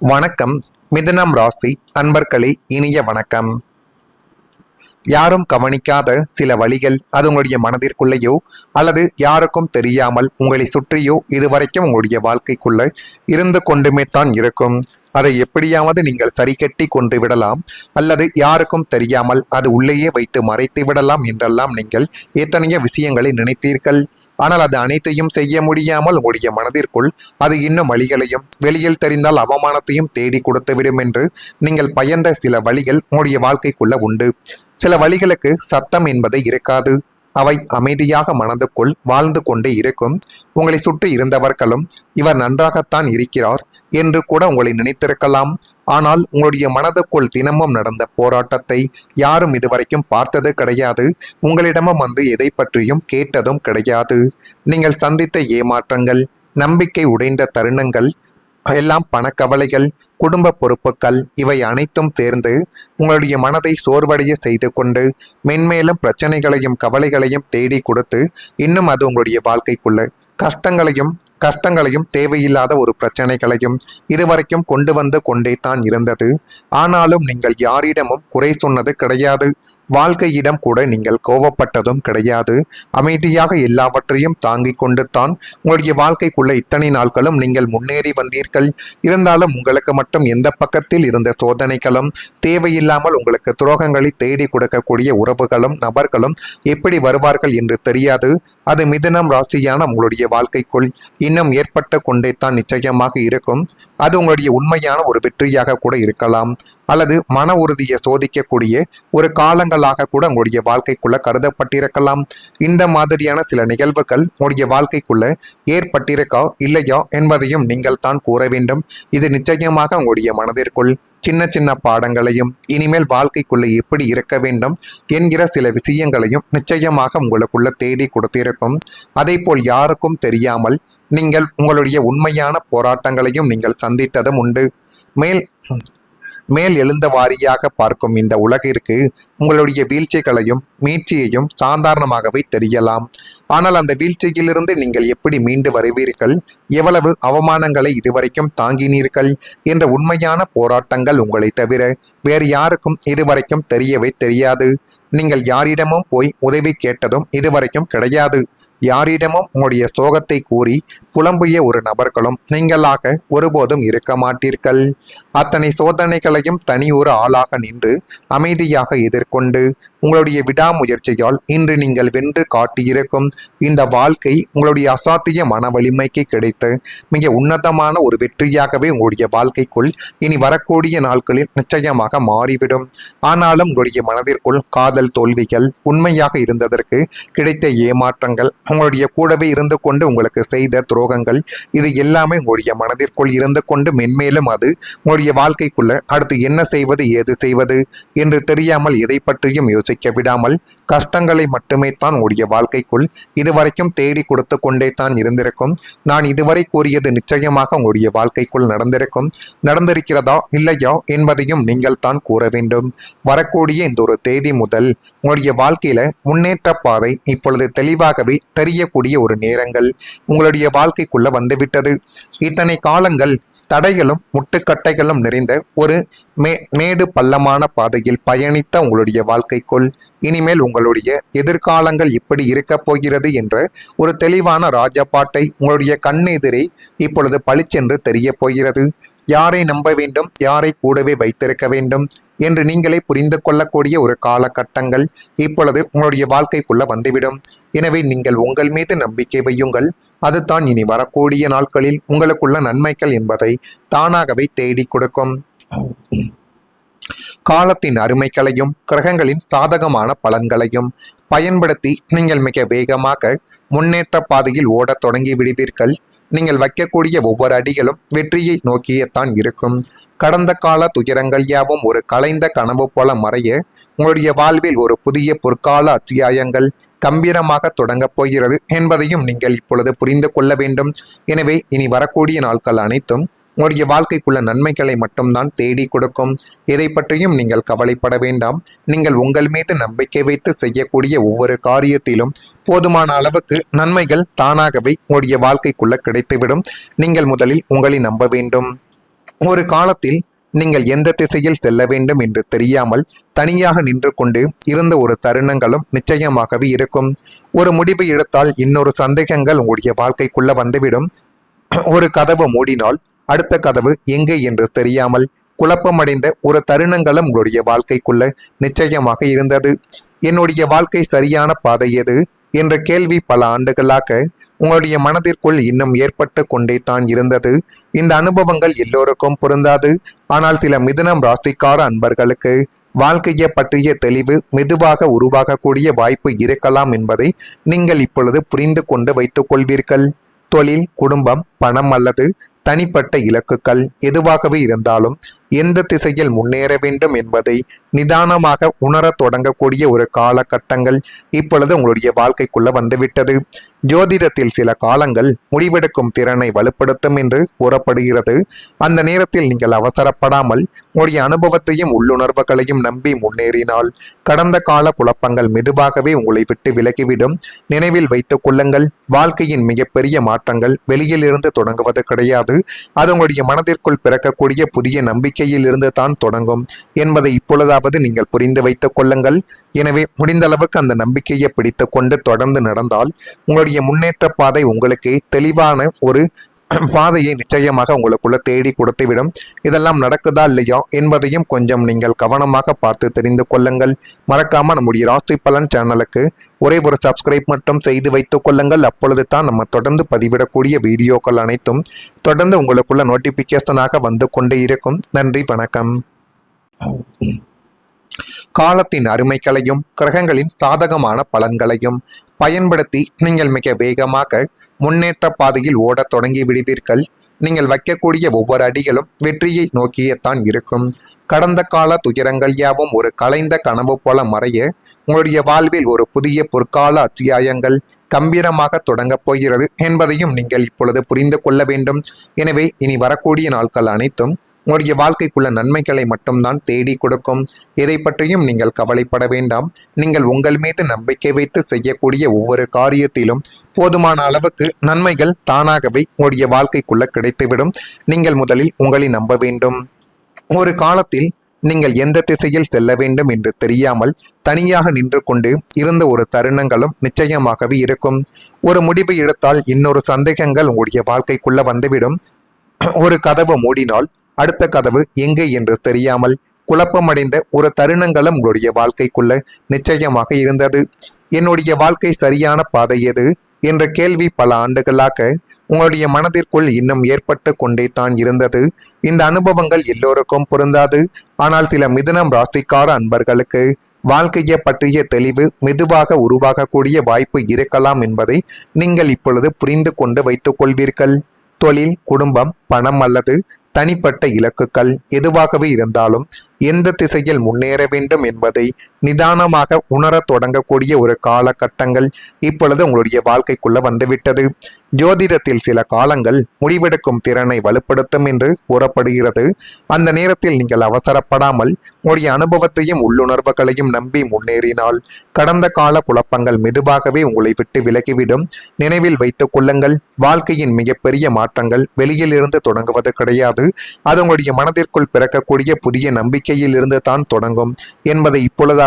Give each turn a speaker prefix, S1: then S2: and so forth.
S1: வணக்கம். மிதுனம் ராசி அன்பர்களே, இனிய வணக்கம். யாரும் கவனிக்காத சில வழிகள் அது உங்களுடைய மனதிற்குள்ளேயோ அல்லது யாருக்கும் தெரியாமல் உங்களை சுற்றியோ இதுவரைக்கும் உங்களுடைய வாழ்க்கைக்குள்ள இருந்து கொண்டுமே தான் இருக்கும். அதை எப்படியாவது நீங்கள் சரி கட்டி கொண்டு விடலாம் அல்லது யாருக்கும் தெரியாமல் அது உள்ளேயே வைத்து மறைத்து விடலாம் என்றெல்லாம் நீங்கள் எத்தனைய விஷயங்களை நினைத்தீர்கள். ஆனால் அது அனைத்தையும் செய்ய முடியாமல் உங்களுடைய மனதிற்குள் அது இன்னும் வழிகளையும் வெளியில் தெரிந்தால் அவமானத்தையும் தேடி கொடுத்துவிடும் என்று நீங்கள் பயந்த சில வழிகள் உங்களுடைய வாழ்க்கைக்குள்ள உண்டு. சில வழிகளுக்கு சத்தம் என்பது இருக்காது. அவை அமைதியாக மனதுக்குள் வாழ்ந்து கொண்டே இருக்கும். உங்களை சுற்றி இருந்தவர்களும் இவர் நன்றாகத்தான் இருக்கிறார் என்று கூட உங்களை நினைத்திருக்கலாம். ஆனால் உங்களுடைய மனதுக்குள் தினமும் நடந்த போராட்டத்தை யாரும் இதுவரைக்கும் பார்த்தது கிடையாது. உங்களிடமும் வந்து எதை பற்றியும் கேட்டதும் கிடையாது. நீங்கள் சந்தித்த ஏமாற்றங்கள், நம்பிக்கை உடைந்த தருணங்கள் எல்லாம், பணக்கவலைகள், குடும்ப பொறுப்புகள், இவை அனைத்தும் சேர்ந்து உங்களுடைய மனதை சோர்வடைய செய்து கொண்டு மென்மேலும் பிரச்சனைகளையும் கவலைகளையும் தேடி கொடுத்து இன்னும் அது உங்களுடைய வாழ்க்கைக்குள்ள கஷ்டங்களையும் தேவையில்லாத ஒரு பிரச்சனைகளையும் இதுவரைக்கும் கொண்டு வந்து கொண்டே தான் இருந்தது. ஆனாலும் நீங்கள் யாரிடமும் குறை சொன்னது கிடையாது. வாழ்க்கையிடம் கூட நீங்கள் கோபப்பட்டதும் கிடையாது. அமைதியாக எல்லாவற்றையும் தாங்கிக் கொண்டு தான் உங்களுடைய வாழ்க்கைக்குள்ள இத்தனை நாட்களும் நீங்கள் முன்னேறி வந்தீர்கள். இருந்தாலும் உங்களுக்கு மட்டும் எந்த பக்கத்தில் இருந்த சோதனைகளும், தேவையில்லாமல் உங்களுக்கு துரோகங்களை தேடி கொடுக்கக்கூடிய உறவுகளும் நபர்களும் எப்படி வருவார்கள் என்று தெரியாது. அது மிதுனம் ராசியான உங்களுடைய வாழ்க்கைக்குள் இன்னும் ஏற்பட்டு கொண்டே தான் நிச்சயமாக இருக்கும். அது உங்களுடைய உண்மையான ஒரு வெற்றியாக கூட இருக்கலாம் அல்லது மன உறுதியை சோதிக்கக்கூடிய ஒரு காலங்களாக கூட உங்களுடைய வாழ்க்கைக்குள்ள கருதப்பட்டிருக்கலாம். இந்த மாதிரியான சில நிகழ்வுகள் உங்களுடைய வாழ்க்கைக்குள்ள ஏற்பட்டிருக்கா இல்லையா என்பதையும் நீங்கள் தான் கூற வேண்டும். இது நிச்சயமாக உங்களுடைய மனதிற்குள் சின்ன சின்ன பாடங்களையும் இனிமேல் வாழ்க்கைக்குள்ள எப்படி இருக்க வேண்டும் என்கிற சில விஷயங்களையும் நிச்சயமாக உங்களுக்குள்ள தேடி கொடுத்திருக்கும். அதே போல் யாருக்கும் தெரியாமல் நீங்கள் உங்களுடைய உண்மையான போராட்டங்களையும் நீங்கள் சந்தித்ததும் உண்டு. மேல் எழுந்த வாரியாக பார்க்கும் இந்த உலகிற்கு உங்களுடைய வீழ்ச்சிகளையும் மீட்சியையும் சாதாரணமாகவே தெரியலாம். ஆனால் அந்த வீழ்ச்சியிலிருந்து நீங்கள் எப்படி மீண்டு வருவீர்கள், எவ்வளவு அவமானங்களை இதுவரைக்கும் தாங்கினீர்கள் என்ற உண்மையான போராட்டங்கள் உங்களை தவிர வேறு யாருக்கும் இதுவரைக்கும் தெரியவே தெரியாது. நீங்கள் யாரிடமும் போய் உதவி கேட்டதும் இதுவரைக்கும் கிடையாது. யாரிடமும் உங்களுடைய சோகத்தை கூறி புலம்பிய ஒரு நபர்களும் நீங்களாக ஒருபோதும் இருக்க மாட்டீர்கள். அத்தனை சோதனைகளையும் தனி ஒரு ஆளாக நின்று அமைதியாக எதிர்கொண்டு உங்களுடைய விடாமுயற்சியால் இன்று நீங்கள் வென்று காட்டியிருக்கும் இந்த வாழ்க்கை உங்களுடைய அசாத்திய மன வலிமைக்கு கிடைத்து மிக உன்னதமான ஒரு வெற்றியாகவே உங்களுடைய வாழ்க்கைக்குள் இனி வரக்கூடிய நாட்களில் நிச்சயமாக மாறிவிடும். ஆனாலும் உங்களுடைய மனதிற்குள் காதல் தோல்விகள், உண்மையாக இருந்ததற்கு கிடைத்த ஏமாற்றங்கள், உங்களுடைய கூடவே இருந்து கொண்டு உங்களுக்கு செய்த துரோகங்கள், இது எல்லாமே உங்களுடைய மனதிற்குள் இருந்து கொண்டு மென்மேலும் அது உங்களுடைய வாழ்க்கைக்குள்ள அடுத்து என்ன செய்வது ஏது செய்வது என்று தெரியாமல் எதை பற்றியும் யோசிக்க விடாமல் கஷ்டங்களை மட்டுமே தான் உங்களுடைய வாழ்க்கைக்குள் இதுவரைக்கும் தேடி கொடுத்து கொண்டே தான் இருந்திருக்கும். நான் இதுவரை கூறியது நிச்சயமாக உங்களுடைய வாழ்க்கைக்குள் நடந்திருக்கிறதா இல்லையா என்பதையும் நீங்கள் தான் கூற வேண்டும். வரக்கூடிய இந்த ஒரு தேதி முதல் உங்களுடைய வாழ்க்கையில முன்னேற்ற பாதை இப்பொழுது தெளிவாகவே தெரியக்கூடிய ஒரு நேரங்கள் உங்களுடைய வாழ்க்கைக்குள்ள வந்துவிட்டது. இத்தனை காலங்கள் தடைகளும் முட்டுக்கட்டைகளும் நிறைந்த ஒரு மேடு பள்ளமான பாதையில் பயணித்த உங்களுடைய வாழ்க்கைக்குள் இனிமேல் உங்களுடைய எதிர்காலங்கள் எப்படி இருக்கப் போகிறது என்ற ஒரு தெளிவான ராஜபாட்டை உங்களுடைய கண்ணெதிரே இப்பொழுது பளிச்சென்று தெரிய போகிறது. யாரை நம்ப வேண்டும், யாரை கூடவே வைத்திருக்க வேண்டும் என்று நீங்களே புரிந்து கொள்ளக்கூடிய ஒரு காலகட்டங்கள் இப்பொழுது உங்களுடைய வாழ்க்கைக்குள்ள வந்துவிடும். எனவே நீங்கள் உங்கள் மீது நம்பிக்கை வையுங்கள். அதுதான் இனி வரக்கூடிய நாட்களில் உங்களுக்குள்ள நன்மைகள் என்பதை தானாகவே தேடி கொடுக்கும். காலத்தின் அருமைகளையும் கிரகங்களின் சாதகமான பலன்களையும் பயன்படுத்தி நீங்கள் மிக வேகமாக முன்னேற்ற பாதையில் ஓடத் தொடங்கி விடுவீர்கள். நீங்கள் வைக்கக்கூடிய ஒவ்வொரு அடிகளும் வெற்றியை நோக்கியத்தான் இருக்கும். கடந்த கால துயரங்கள் யாவும் ஒரு கலைந்த கனவு போல மறைய உங்களுடைய வாழ்வில் ஒரு புதிய பொற்கால அத்தியாயங்கள் கம்பீரமாக தொடங்கப் போகிறது என்பதையும் நீங்கள் இப்பொழுது புரிந்து கொள்ள வேண்டும். எனவே இனி வரக்கூடிய நாட்கள் அனைத்தும் உங்களுடைய வாழ்க்கைக்குள்ள நன்மைகளை மட்டும்தான் தேடி கொடுக்கும். எதை பற்றியும் நீங்கள் கவலைப்பட வேண்டாம். நீங்கள் உங்கள் மீது நம்பிக்கை வைத்து செய்யக்கூடிய ஒவ்வொரு காரியத்திலும் போதுமான அளவுக்கு நன்மைகள் தானாகவே உங்களுடைய வாழ்க்கைக்குள்ள கிடைத்துவிடும். நீங்கள் முதலில் உங்களை நம்ப வேண்டும். ஒரு காலத்தில் நீங்கள் எந்த திசையில் செல்ல வேண்டும் என்று தெரியாமல் தனியாக நின்று கொண்டு இருந்த ஒரு தருணங்களும் நிச்சயமாகவே இருக்கும். ஒரு முடிவு எடுத்தால் இன்னொரு சந்தேகங்கள் உங்களுடைய வாழ்க்கைக்குள்ள வந்துவிடும். ஒரு கதவு மூடினால் அடுத்த கதவு எங்கே என்று தெரியாமல் குழப்பமடைந்த ஒரு தருணங்களும் உங்களுடைய வாழ்க்கைக்குள்ள நிச்சயமாக இருந்தது. என்னுடைய வாழ்க்கை சரியான பாதை எது என்ற கேள்வி பல ஆண்டுகளாக உங்களுடைய மனதிற்குள் இன்னும் ஏற்பட்டு கொண்டே தான் இருந்தது. இந்த அனுபவங்கள் எல்லோருக்கும் பொருந்தாது. ஆனால் சில மிதுனம் ராசிக்கார அன்பர்களுக்கு வாழ்க்கையை பற்றிய தெளிவு மெதுவாக உருவாகக்கூடிய வாய்ப்பு இருக்கலாம் என்பதை நீங்கள் இப்பொழுது புரிந்து கொண்டு வைத்துக் கொள்வீர்கள். தொழில், குடும்பம், பணம் அல்லது தனிப்பட்ட இலக்குகள் எதுவாகவே இருந்தாலும் எந்த திசையில் முன்னேற வேண்டும் என்பதை நிதானமாக உணரத் தொடங்கக்கூடிய ஒரு காலகட்டங்கள் இப்பொழுது உங்களுடைய வாழ்க்கைக்குள்ள வந்துவிட்டது. ஜோதிடத்தில் சில காலங்கள் முடிவெடுக்கும் திறனை வலுப்படுத்தும் என்று கூறப்படுகிறது. அந்த நேரத்தில் நீங்கள் அவசரப்படாமல் உங்களுடைய அனுபவத்தையும் உள்ளுணர்வுகளையும் நம்பி முன்னேறினால் கடந்த கால குழப்பங்கள் மெதுவாகவே உங்களை விட்டு விலகிவிடும். நினைவில் வைத்துக் கொள்ளுங்கள், வாழ்க்கையின் மிகப்பெரிய மாற்றங்கள் வெளியில் இருந்து தொடங்குவது கிடையாது. அது உங்களுடைய மனதிற்குள் பிறக்கக்கூடிய புதிய நம்பிக்கையில் இருந்து தான் தொடங்கும் என்பதை இப்பொழுதாவது நீங்கள் புரிந்து வைத்துக் கொள்ளுங்கள். எனவே முடிந்த அளவுக்கு அந்த நம்பிக்கையை பிடித்து கொண்டு தொடர்ந்து நடந்தால் உங்களுடைய முன்னேற்ற பாதை உங்களுக்கு தெளிவான ஒரு பாதையை நிச்சயமாக உங்களுக்குள்ள தேடி கொடுத்துவிடும். இதெல்லாம் நடக்குதா இல்லையா என்பதையும் கொஞ்சம் நீங்கள் கவனமாக பார்த்து தெரிந்து கொள்ளுங்கள். மறக்காம நம்முடைய ராசி பலன் சேனலுக்கு ஒரே ஒரு சப்ஸ்கிரைப் மட்டும் செய்து வைத்துக் கொள்ளுங்கள். அப்பொழுது தான் நம்ம தொடர்ந்து பதிவிடக்கூடிய வீடியோக்கள் அனைத்தும் தொடர்ந்து உங்களுக்குள்ள நோட்டிபிகேஷனாக வந்து கொண்டே இருக்கும். நன்றி, வணக்கம். காலத்தின் அருமைகளையும் கிரகங்களின் சாதகமான பலன்களையும் பயன்படுத்தி நீங்கள் மிக வேகமாக முன்னேற்ற பாதையில் ஓடத் தொடங்கி விடுவீர்கள். நீங்கள் வைக்கக்கூடிய ஒவ்வொரு அடிகளும் வெற்றியை நோக்கியத்தான் இருக்கும். கடந்த கால துயரங்கள் யாவும் ஒரு கலைந்த கனவு போல மறைய உங்களுடைய வாழ்வில் ஒரு புதிய பொற்கால அத்தியாயங்கள் கம்பீரமாக தொடங்கப் போகிறது என்பதையும் நீங்கள் இப்பொழுது புரிந்து கொள்ள வேண்டும். எனவே இனி வரக்கூடிய நாட்கள் அனைத்தும் உங்களுடைய வாழ்க்கைக்குள்ள நன்மைகளை மட்டும்தான் தேடி கொடுக்கும். எதை பற்றியும் நீங்கள் கவலைப்பட வேண்டாம். நீங்கள் உங்கள் மீது நம்பிக்கை வைத்து செய்யக்கூடிய ஒவ்வொரு காரியத்திலும் போதுமான அளவுக்கு நன்மைகள் தானாகவே உங்களுடைய வாழ்க்கைக்குள்ள கிடைத்துவிடும். நீங்கள் முதலில் உங்களை நம்ப வேண்டும். ஒரு காலத்தில் நீங்கள் எந்த திசையில் செல்ல வேண்டும் என்று தெரியாமல் தனியாக நின்று கொண்டு இருந்த ஒரு தருணங்களும் நிச்சயமாகவே இருக்கும். ஒரு முடிவு எடுத்தால் இன்னொரு சந்தேகங்கள் உங்களுடைய வாழ்க்கைக்குள்ள வந்துவிடும். ஒரு கதவு மூடினால் அடுத்த கதவு எங்கே என்று தெரியாமல் குழப்பமடைந்த ஒரு தருணங்களும் உங்களுடைய வாழ்க்கைக்குள்ள நிச்சயமாக இருந்தது. என்னுடைய வாழ்க்கை சரியான பாதை எது என்ற கேள்வி பல ஆண்டுகளாக உங்களுடைய மனதிற்குள் இன்னும் ஏற்பட்டு கொண்டே தான் இருந்தது. இந்த அனுபவங்கள் எல்லோருக்கும் பொருந்தாது. ஆனால் சில மிதுனம் ராசிக்கார அன்பர்களுக்கு வாழ்க்கையை பற்றிய தெளிவு மெதுவாக உருவாகக்கூடிய வாய்ப்பு இருக்கலாம் என்பதை நீங்கள் இப்பொழுது புரிந்து கொண்டு வைத்துக் கொள்வீர்கள். தொழில், குடும்பம், பணம் அல்லது தனிப்பட்ட இலக்குகள் எதுவாகவே இருந்தாலும் எந்த திசையில் முன்னேற வேண்டும் என்பதை நிதானமாக உணரத் தொடங்கக்கூடிய ஒரு காலகட்டங்கள் இப்பொழுது உங்களுடைய வாழ்க்கைக்குள்ள வந்துவிட்டது. ஜோதிடத்தில் சில காலங்கள் முடிவெடுக்கும் திறனை வலுப்படுத்தும் என்று கூறப்படுகிறது. அந்த நேரத்தில் நீங்கள் அவசரப்படாமல் உங்களுடைய அனுபவத்தையும் உள்ளுணர்வுகளையும் நம்பி முன்னேறினால் கடந்த கால குழப்பங்கள் மெதுவாகவே உங்களை விட்டு விலகிவிடும். நினைவில் வைத்துக் கொள்ளுங்கள், வாழ்க்கையின் மிகப்பெரிய மாற்றங்கள் வெளியில் இருந்து தொடங்குவது கிடையாது. அது உங்களுடைய மனதிற்குள் பிறக்கக்கூடிய புதிய நம்பிக்கையில் இருந்து தான் தொடங்கும் என்பதை இப்பொழுது